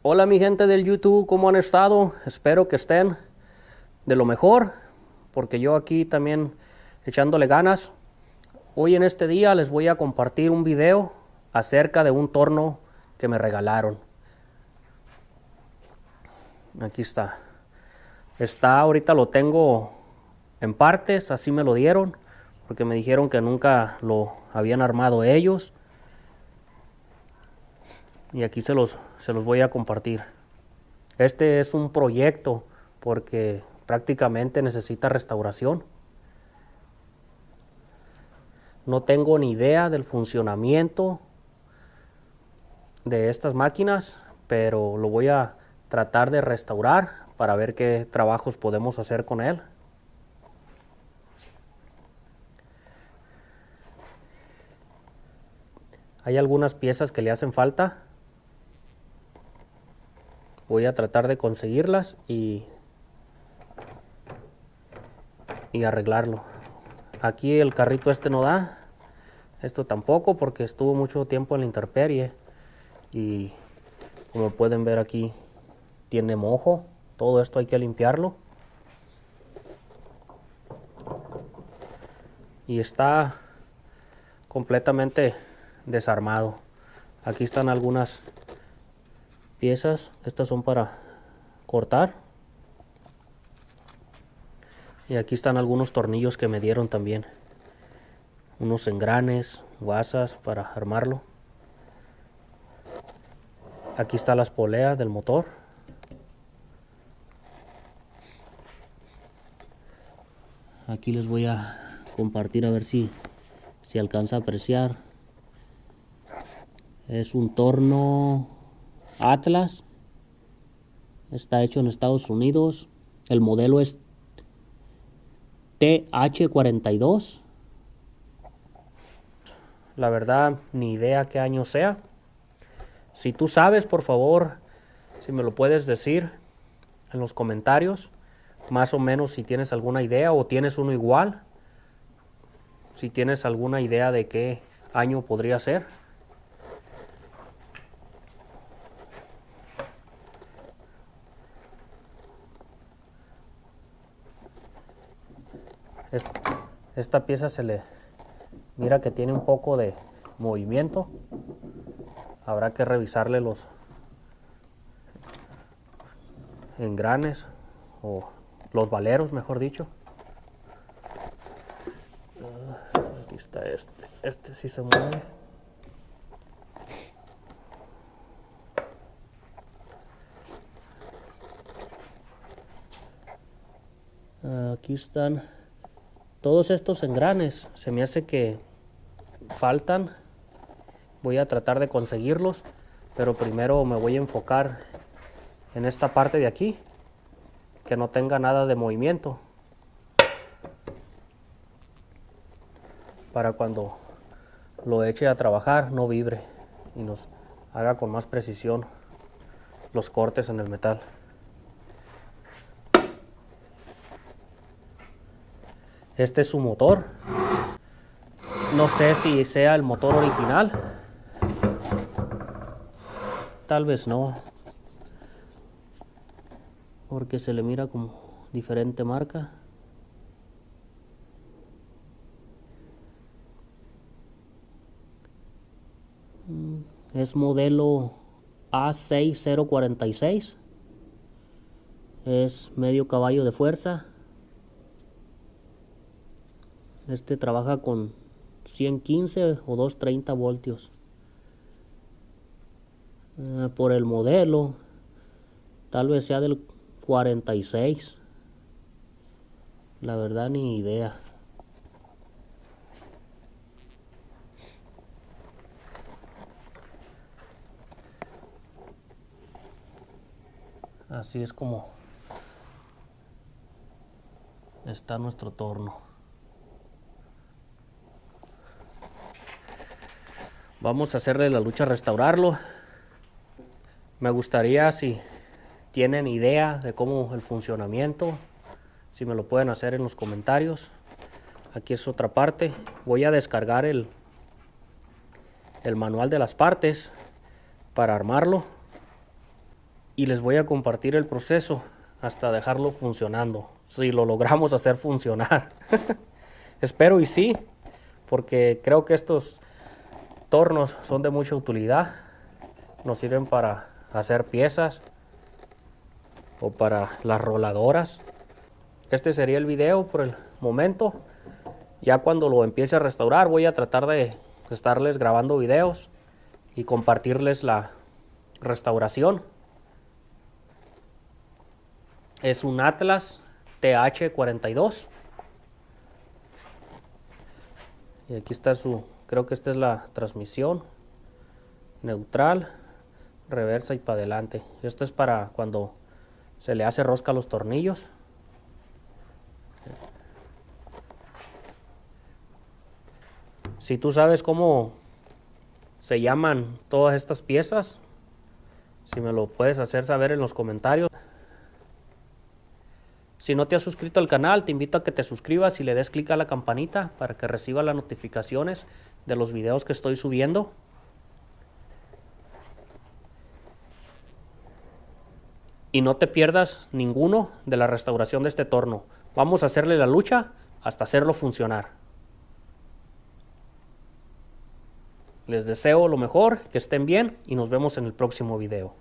Hola mi gente del YouTube, ¿cómo han estado? Espero que estén de lo mejor, porque yo aquí también echándole ganas. Hoy en este día les voy a compartir un video acerca de un torno que me regalaron. Aquí está. Ahorita lo tengo en partes, así me lo dieron, porque me dijeron que nunca lo habían armado ellos. Y aquí se los voy a compartir. Este es un proyecto porque prácticamente necesita restauración. No tengo ni idea del funcionamiento de estas máquinas, pero lo voy a tratar de restaurar para ver qué trabajos podemos hacer con él. Hay algunas piezas que le hacen falta. Voy a tratar de conseguirlas y arreglarlo. Aquí el carrito este no da. Esto tampoco porque estuvo mucho tiempo en la intemperie. Y como pueden ver aquí tiene mojo. Todo esto hay que limpiarlo. Y está completamente desarmado. Aquí están algunas piezas. Estas son para cortar. Y aquí están algunos tornillos que me dieron también. Unos engranes, guasas para armarlo. Aquí está la espolea del motor. Aquí les voy a compartir a ver si alcanza a apreciar. Es un torno Atlas. Está hecho en Estados Unidos. El modelo es TH42. La verdad, ni idea qué año sea. Si tú sabes, por favor, si me lo puedes decir en los comentarios, más o menos si tienes alguna idea o tienes uno igual, si tienes alguna idea de qué año podría ser. Esta pieza se le mira que tiene un poco de movimiento. Habrá que revisarle los engranes o los valeros, mejor dicho. Aquí está este sí se mueve. Aquí están todos estos engranes. Se me hace que faltan. Voy a tratar de conseguirlos, pero primero me voy a enfocar en esta parte de aquí, que no tenga nada de movimiento, para cuando lo eche a trabajar no vibre y nos haga con más precisión los cortes en el metal. Este es su motor. No sé si sea el motor original. Tal vez no, porque se le mira como diferente marca. Es modelo A6046. Es medio caballo de fuerza. Este trabaja con 115 o 230 voltios. Por el modelo, tal vez sea del 46. La verdad ni idea. Así es como está nuestro torno. Vamos a hacerle la lucha a restaurarlo. Me gustaría, si tienen idea de cómo el funcionamiento, si me lo pueden hacer en los comentarios. Aquí es otra parte. Voy a descargar el manual de las partes para armarlo. y les voy a compartir el proceso hasta dejarlo funcionando, si lo logramos hacer funcionar. Espero y sí, porque creo que estos tornos son de mucha utilidad. Nos sirven para hacer piezas o para las roladoras. Este sería el video por el momento. Ya cuando lo empiece a restaurar voy a tratar de estarles grabando videos y compartirles la restauración. Es un Atlas TH42. Y aquí está creo que esta es la transmisión. Neutral, reversa y para adelante. Esto es para cuando se le hace rosca a los tornillos. Si tú sabes cómo se llaman todas estas piezas, si me lo puedes hacer saber en los comentarios. Si no te has suscrito al canal, te invito a que te suscribas y le des clic a la campanita para que reciba las notificaciones de los videos que estoy subiendo. Y no te pierdas ninguno de la restauración de este torno. Vamos a hacerle la lucha hasta hacerlo funcionar. Les deseo lo mejor, que estén bien y nos vemos en el próximo video.